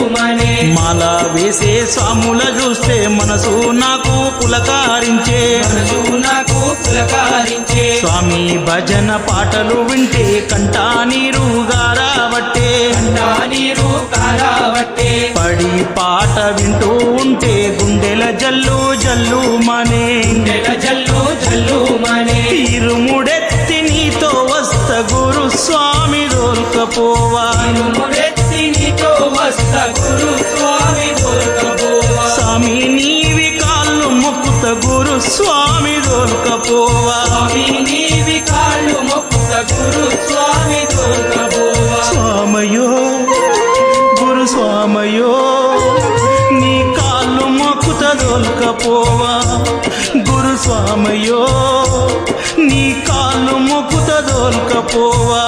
జల్లుమనే మాల వేసే స్వాముల చూస్తే మనసు నాకు పులకారించే స్వామి భజన పాటలు వింటే కంటా నీరు గారాబట్టే పడి పాట వింటూ ఉంటే గుండెల జల్లు జల్లుమనే ఇరుముడెత్తి నీతో వస్త గురు స్వామి దొరకపోవా స్వామి నీవి కాళ్ళు మొక్కుత గురు స్వామి దొరకపోవా స్వామయో గురు స్వామయో నీ కాళ్ళు మొక్కుత దొరకపోవా గురు స్వామయో నీ కాళ్ళు మొక్కుత దొరకపోవా